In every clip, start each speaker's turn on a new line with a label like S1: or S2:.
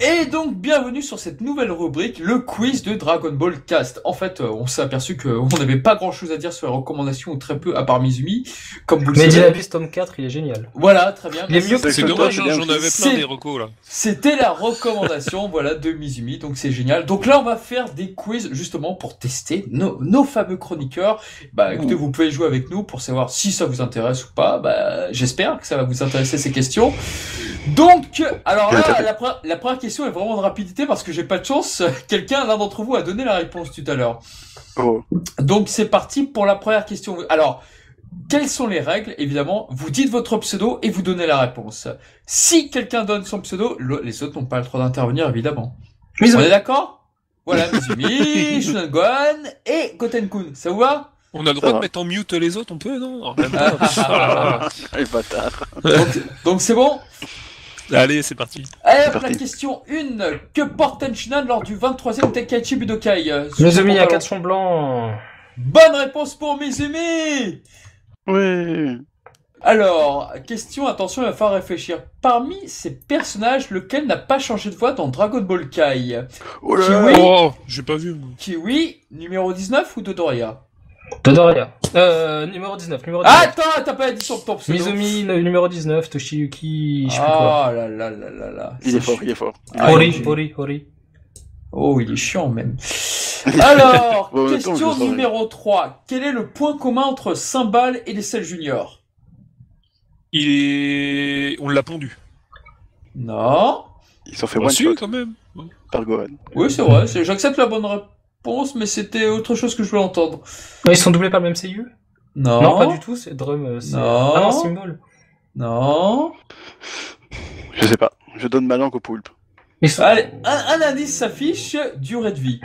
S1: Et donc, bienvenue sur cette nouvelle rubrique, le quiz de Dragon Ball Cast. En fait, on s'est aperçu qu'on n'avait pas grand chose à dire sur les recommandations, ou très peu, à part Mizumi, comme vous le
S2: Mais
S1: savez.
S2: Dynamis tome 4, il est génial.
S1: Voilà, très bien.
S2: Il est mieux que
S3: C'est dommage, hein, j'en avais plein des recos là.
S1: C'était la recommandation, voilà, de Mizumi, donc c'est génial. Donc là, on va faire des quiz, justement, pour tester nos fameux chroniqueurs. Bah, écoutez, vous pouvez jouer avec nous pour savoir si ça vous intéresse ou pas. Bah, j'espère que ça va vous intéresser, ces questions. Donc, alors là, la première question est vraiment de rapidité parce que j'ai pas de chance. L'un d'entre vous a donné la réponse tout à l'heure.
S4: Oh.
S1: Donc c'est parti pour la première question. Alors, quelles sont les règles? Évidemment, vous dites votre pseudo et vous donnez la réponse. Si quelqu'un donne son pseudo, les autres n'ont pas le droit d'intervenir, évidemment. On est d'accord? Voilà, Mizumi, Shunan Gohan et Goten-kun. Ça vous va?
S3: On a le droit de mettre en mute les autres, on peut, non?
S4: Les bâtards.
S1: Donc c'est bon?
S3: Allez, c'est parti.
S1: Allez, hop, la question 1. Que porte Tenshinhan lors du 23e Tenkaichi Budokai?
S2: Mizumi a 4 blancs.
S1: Bonne réponse pour Mizumi!
S4: Ouais.
S1: Alors, question, attention, il va falloir réfléchir. Parmi ces personnages, lequel n'a pas changé de voix dans Dragon Ball Kai?
S4: Oh là
S1: Kiwi,
S3: Oh, j'ai pas vu. Moi.
S1: Kiwi, numéro 19 ou Dodoria?
S2: Dodoria. Numéro 19.
S1: Ah, attends, t'as pas dit sur ton pseudo.
S2: Mizumi, numéro 19. Toshiyuki, je sais plus quoi.
S1: Ah là là là là là.
S4: Il est fort.
S2: Hori.
S1: Oh, il est chiant même. Alors,
S4: Bon,
S1: question
S4: attends,
S1: numéro 3. Quel est le point commun entre Cymbal et les Cell Junior?
S3: On l'a pondu.
S1: Non.
S4: Ils s'en fait
S3: Bah,
S4: one
S3: si,
S4: shot
S3: quand même.
S4: par Gohan.
S1: Oui, c'est vrai, j'accepte la bonne réponse, mais c'était autre chose que je voulais entendre.
S2: Ils sont doublés par le même seiyuu?
S1: Non.
S2: Non, pas du tout, c'est Drum.
S1: Non.
S2: Ah non, Symbol.
S1: Non.
S4: Je sais pas. Je donne ma langue au poulpe.
S1: Allez, un indice s'affiche, durée de vie.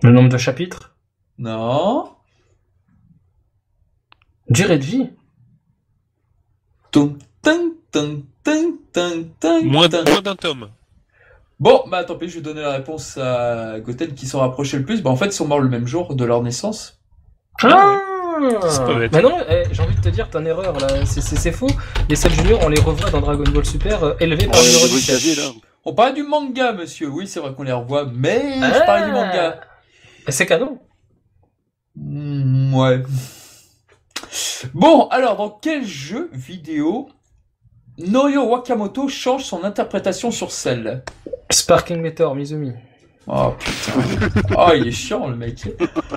S2: Le nombre de chapitres?
S1: Non.
S2: Durée de vie?
S1: Tung, tung, tung, tung, tung, tung,
S3: Moins
S1: tung.
S3: d'un tome.
S1: Bon, bah tant pis, je vais donner la réponse à Goten qui s'en rapprochait le plus. Bah en fait, ils sont morts le même jour de leur naissance.
S2: Ah
S3: C'est pas bête.
S2: Mais non, j'ai envie de te dire, t'as une erreur là, c'est faux. Les Cell Junior, on les revoit dans Dragon Ball Super élevés par le numéro 17.
S4: Là.
S1: On parlait du manga, monsieur. Oui, c'est vrai qu'on les revoit, mais je parlais du manga.
S2: C'est canon.
S1: Ouais. Bon, alors, dans quel jeu vidéo Norio Wakamoto change son interprétation sur Cell?
S2: Sparking Meteor, Mizumi.
S1: Oh putain. Oh, il est chiant le mec.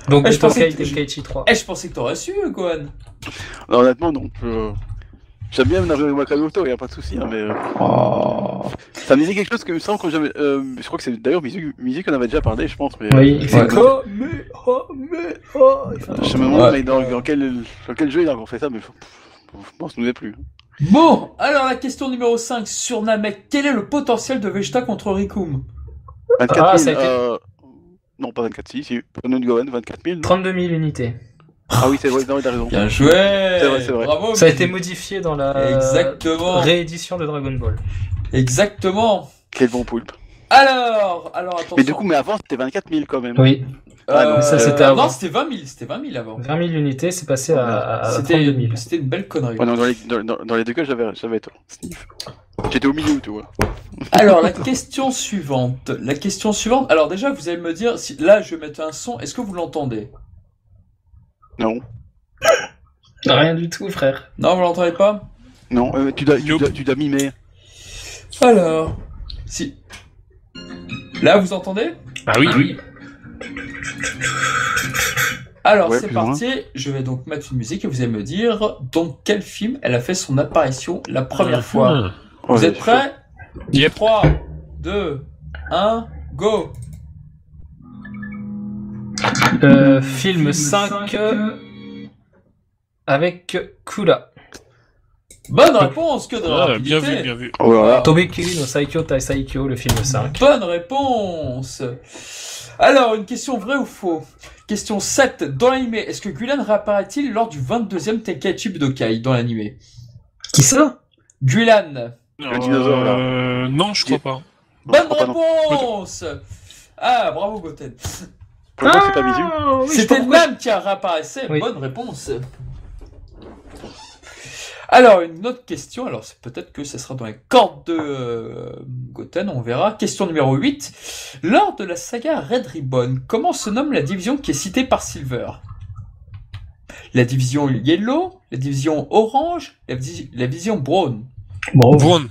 S2: Donc,
S1: je pensais
S2: Budokai
S1: que-
S2: Tenkaichi 3.
S1: Eh, je pensais que t'aurais su, Gohan.
S4: Non, honnêtement, non. J'aime bien Naruto Wakamoto, y a pas de souci, hein, mais
S1: Oh.
S4: ça me disait quelque chose que me semble que j'avais. Je crois que c'est d'ailleurs Mizu qu'on avait déjà parlé, je pense. Mais,
S2: Oui, il fait
S1: Ouais.
S2: quoi?
S4: Je me demande
S1: Ouais.
S4: mais dans quel jeu il a encore fait ça, mais je pense que nous est plus.
S1: Bon, alors la question numéro 5 sur Namek. Quel est le potentiel de Vegeta contre Rikum?
S4: 24 000.
S2: Ah, ça a été-
S4: Non, pas 24, si. Prenons Gohan, 24 000. non
S2: 32 000 unités.
S4: Ah oui, c'est vrai, non, il a raison.
S1: Bien joué.
S4: C'est vrai.
S1: Bravo.
S2: Ça a été modifié dans la
S1: Exactement.
S2: réédition de Dragon Ball.
S1: Exactement.
S4: Quel bon poulpe.
S1: Alors attention.
S4: Mais du coup, mais avant, c'était 24 000 quand même.
S2: Oui,
S4: Ah, non,
S2: ça, c'était avant.
S1: Non, c'était 20 000. C'était 20 000 avant.
S2: 20 000 unités, c'est passé à 32
S1: C'était
S2: 000.
S1: c'était une belle connerie.
S4: Ouais, non, dans les deux cas, j'avais tort. Sniff. J'étais au milieu, tu vois.
S1: Alors la question suivante. Alors déjà, vous allez me dire si là je vais mettre un son. Est-ce que vous l'entendez?
S4: Non.
S2: Rien du tout, frère.
S1: Non, vous l'entendez pas?
S4: Non, tu dois mimer.
S1: Alors, si. Là, vous entendez?
S3: Ah oui.
S1: Alors,
S4: Ouais,
S1: c'est
S4: plus ou
S1: parti. Je vais donc mettre une musique et vous allez me dire dans quel film elle a fait son apparition la première fois. Vous êtes prêts?
S3: Yep.
S1: 3, 2, 1, go!
S2: Film 5 avec Kula.
S1: Bonne réponse, que de
S3: Ah,
S1: rapidité.
S3: bien vu.
S4: Oh là là.
S2: Tobekiri no Saikyo Tai Saikyo, le film 5.
S1: Bonne réponse. Alors, une question vraie ou faux? Question 7. Dans l'anime, est-ce que Gulen réapparaît-il lors du 22e Tenkaichi Budokai dans l'anime?
S2: Qui ça?
S1: Gulen.
S4: Le dinosaure, là.
S3: Non, je crois pas.
S1: Bonne
S4: je crois pas, non.
S1: réponse. Ah, bravo Goten.
S4: Pour le moment, c'est pas Mizu.
S2: oui,
S1: C'était le même qui a réapparaissait.
S2: Oui.
S1: Bonne réponse. Alors, une autre question, alors c'est peut-être que ça sera dans les cordes de Goten, on verra. Question numéro 8. Lors de la saga Red Ribbon, comment se nomme la division qui est citée par Silver? La division Yellow, la division Orange, la division Brown.
S3: Brown.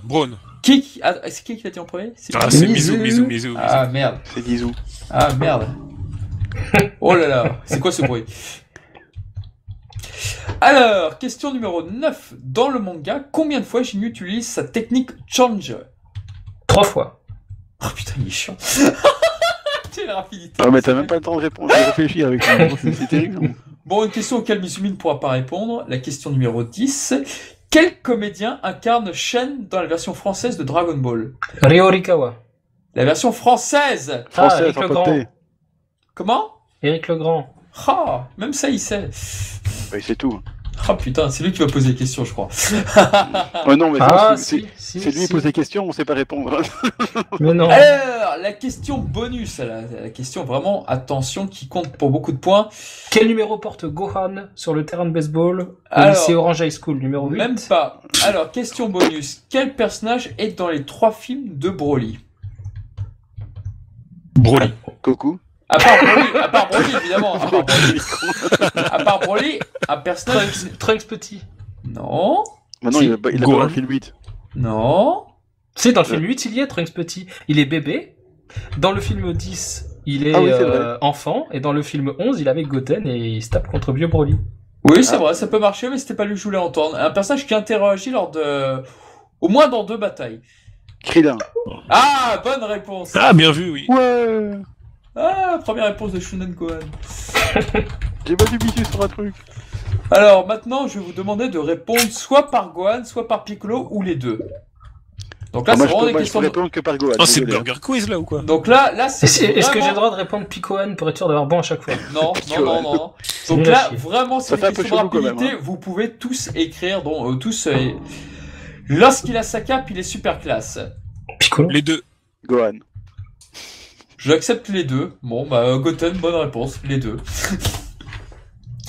S1: C'est qui l'a dit en premier?
S3: C'est Mizu.
S1: Ah merde.
S4: C'est Mizu.
S1: Ah merde. Oh là là, c'est quoi ce bruit? Alors, question numéro 9. Dans le manga, combien de fois Ginyu utilise sa technique Change?
S2: 3 fois.
S1: Oh putain, il est chiant. Quelle rapidité.
S4: Ah, mais t'as même pas le temps de répondre, de réfléchir avec lui. C'est terrible.
S1: Bon, une question auquel Mizumi ne pourra pas répondre. La question numéro 10. Quel comédien incarne Shen dans la version française de Dragon Ball?
S2: Ryo Rikawa.
S1: La version française.
S4: Français,
S2: Eric
S4: sans
S2: Legrand.
S4: poter.
S1: Comment?
S2: Eric Legrand.
S1: Ah, même ça, il sait.
S4: Bah, c'est tout.
S1: Ah putain, c'est lui qui va poser les questions, je crois.
S4: Oh non, mais c'est
S2: si,
S4: lui qui pose des questions, on sait pas répondre.
S2: Mais non.
S1: Alors, la question bonus, la question vraiment, attention, qui compte pour beaucoup de points.
S2: Quel numéro porte Gohan sur le terrain de baseball au
S1: Alors,
S2: lycée Orange High School? Numéro 8.
S1: Même pas. Alors, question bonus. Quel personnage est dans les 3 films de Broly?
S3: Broly.
S4: Coucou.
S1: À part Broly, évidemment. À part Broly, un personnage...
S2: Trunks petit.
S1: Non.
S4: Maintenant,
S1: Si.
S4: il a pas
S3: Gohan.
S4: dans le film 8.
S1: Non.
S2: C'est dans le film 8, il y est Trunks petit. Il est bébé. Dans le film 10, il est,
S4: Ah oui, c'est vrai.
S2: enfant. Et dans le film 11, il est avec Goten et il se tape contre Vieux Broly.
S1: Oui, c'est vrai, ça peut marcher, mais c'était pas lui que je voulais entendre. Un personnage qui interagit lors de... Au moins dans 2 batailles.
S4: Krillin.
S1: Ah, bonne réponse.
S3: Ah, bien vu, oui.
S4: Ouais.
S1: Ah, première réponse de Shunen Gohan.
S4: J'ai battu Mizu sur un truc.
S1: Alors, maintenant, je vais vous demander de répondre soit par Gohan, soit par Piccolo, ou les deux. Donc là,
S4: Moi,
S1: c'est vraiment des
S4: je peux
S1: questions... de-
S4: répondre que par Gohan.
S3: Oh, c'est le
S4: désolé.
S3: Burger Quiz là ou quoi?
S1: Donc là, c'est
S2: Est-ce que j'ai
S1: vraiment-
S2: le droit de répondre Picohan pour être sûr d'avoir bon à chaque fois?
S1: Non. Donc
S2: nul à
S1: là,
S2: chier.
S1: vraiment,
S4: Ça
S1: c'est
S4: fait
S1: une
S4: un peu
S1: question de
S4: chelou quand même,
S1: rapidité. Vous pouvez tous écrire, donc lorsqu'il a sa cape, il est super classe.
S2: Piccolo.
S3: Les deux.
S4: Gohan.
S1: J'accepte les deux. Bon, bah, Goten, bonne réponse, les deux.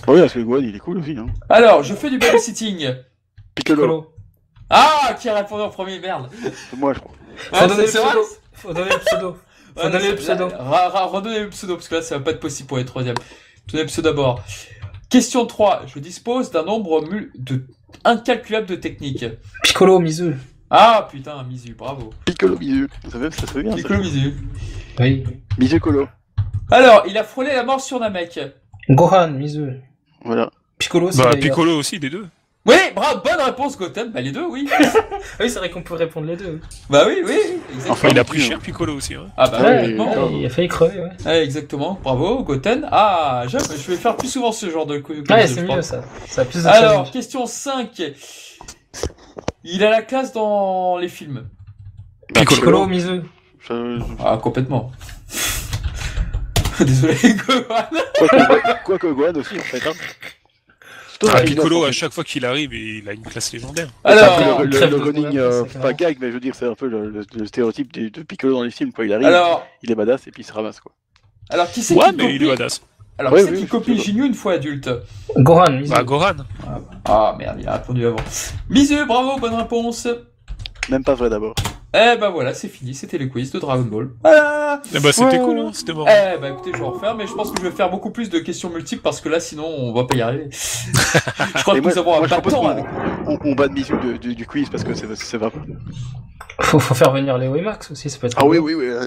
S4: Ah oui, parce que Gohan, il est cool aussi. Hein.
S1: Alors, je fais du babysitting.
S4: Piccolo.
S2: Piccolo.
S1: Ah, qui a répondu en premier, merde.
S4: Moi, je crois.
S2: Faut donner le
S1: c'est vrai.
S2: pseudo. Faut donner le pseudo. Faut donner le pseudo.
S1: Redonnez le pseudo, parce que là, ça va pas être possible pour les troisièmes. Donnez le pseudo d'abord. Question 3. Je dispose d'un nombre incalculable de techniques.
S2: Piccolo, Mizu.
S1: Ah, putain, Mizu, bravo.
S4: Piccolo Mizu. Ça se fait bien, ça.
S1: Piccolo Mizu.
S2: Oui.
S4: Mizu Colo.
S1: Alors, il a frôlé la mort sur Namek.
S2: Gohan, Mizu.
S4: Voilà.
S2: Piccolo aussi.
S3: Bah,
S2: d'ailleurs.
S3: Piccolo aussi, les deux.
S1: Oui, bravo, bonne réponse, Goten. Bah, les deux, oui.
S2: Oui, c'est vrai qu'on peut répondre les deux.
S1: Bah oui, exactement.
S4: Enfin,
S3: Il a pris cher Piccolo aussi. Hein.
S1: Ah bah,
S2: Ouais,
S1: complètement.
S2: ouais, il a failli crever, ouais.
S1: Ouais, exactement. Bravo, Goten. Ah, je vais faire plus souvent ce genre de quiz.
S2: Ouais,
S1: je
S2: c'est
S1: pense.
S2: mieux ça. Ça a plus de
S1: Alors,
S2: challenge.
S1: question 5. Il a la classe dans les films.
S2: Piccolo, Mizu.
S1: Ah, complètement. Désolé, Gohan.
S4: Quoique Gohan aussi, en fait. Hein.
S3: Ah, Piccolo, à chaque fois qu'il arrive, il a une classe légendaire.
S1: Alors,
S4: le
S2: crève de
S4: running,
S2: trouver, c'est
S4: pas
S2: clair.
S4: gag, mais je veux dire, c'est un peu le stéréotype de Piccolo dans les films, quoi. Il arrive,
S1: alors,
S4: il est badass et puis il se ramasse, quoi.
S1: qui c'est
S3: Ouais,
S1: qui
S3: mais il est
S1: copie
S3: badass.
S1: Alors,
S4: Ouais,
S1: qui c'est
S4: oui,
S1: qui copie
S4: je sais
S1: Ginyu une fois adulte?
S2: Gohan, Mizu.
S3: Bah, Gohan.
S1: Ah merde, il a répondu avant. Mizu, bravo, bonne réponse.
S4: Même pas vrai d'abord.
S1: Eh ben voilà, c'est fini, c'était le quiz de Dragon Ball. Voilà.
S3: Eh bah, c'était
S4: Ouais.
S3: cool, hein, c'était marrant.
S1: Eh ben écoutez, je vais en refaire, mais je pense que je vais faire beaucoup plus de questions multiples parce que là, sinon, on va pas y arriver. Je crois
S4: Et
S1: que
S4: moi,
S1: nous avons un
S4: moi, je propose
S1: bâton
S4: qu'on-
S1: avec.
S4: on bat de Mizu du quiz parce que c'est pas.
S2: Faut faire venir Léo et Max aussi, ça peut être.
S4: Ah oui,
S2: rigolo.
S4: oui.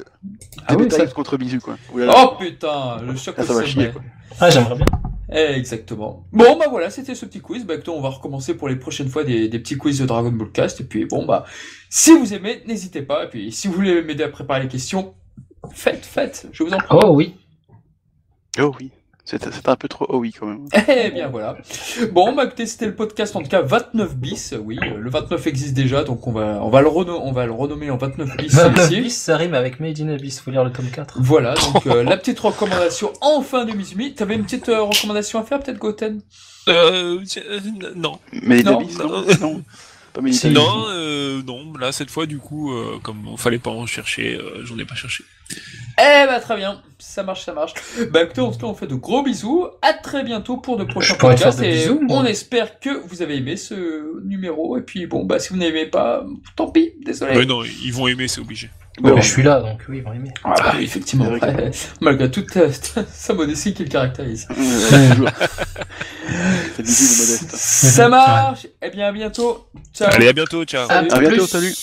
S1: Ah oui,
S4: Des
S1: ça-
S4: contre Mizu, quoi. Ouh là là.
S1: Oh putain, le choc
S4: Ah,
S1: au
S4: ça va
S1: sommet.
S4: chier, quoi.
S2: Ah, j'aimerais bien.
S1: Exactement. Bon bah voilà, c'était ce petit quiz. Bah écoutez, on va recommencer pour les prochaines fois des petits quiz de Dragon Ball Cast. Et puis bon bah, si vous aimez, n'hésitez pas. Et puis si vous voulez m'aider à préparer les questions, faites, je vous en prie.
S2: Oh oui.
S4: Oh oui. C'est un peu trop oh oui, quand même.
S1: Eh bien voilà. Bon bah écoutez, c'était le podcast en tout cas 29 bis. Oui, le 29 existe déjà, donc on va le renommer en 29 bis.
S2: 29
S1: ici.
S2: bis, ça rime avec Made in Abyss, faut lire le tome 4.
S1: Voilà, donc la petite recommandation enfin de Mizumi. T'avais une petite recommandation à faire peut-être, Goten?
S3: Non.
S4: Mais
S1: Non,
S4: Davis, non. Pas Minitel.
S3: Non, là cette fois du coup, comme il fallait pas en chercher, j'en ai pas cherché.
S1: Eh bah très bien, ça marche. Bah écoutez, en tout cas on fait de gros bisous, à très bientôt pour de prochains
S2: pourrais faire
S1: podcasts
S2: des
S1: et
S2: bisous, moi.
S1: on espère que vous avez aimé ce numéro et puis bon bah si vous n'aimez pas, tant pis, désolé.
S3: Ouais, non, ils vont aimer, c'est obligé.
S2: Ouais, mais je suis là, donc oui, ils vont aimer.
S1: Ah, effectivement,
S4: c'est vrai
S1: ouais, malgré toute sa modestie qui le caractérise.
S4: Toujours. C'est bisous de modeste.
S1: Ça marche, eh bien à bientôt, ciao.
S3: Allez, à bientôt, ciao.
S2: À
S4: À bientôt,
S2: plus.
S4: salut.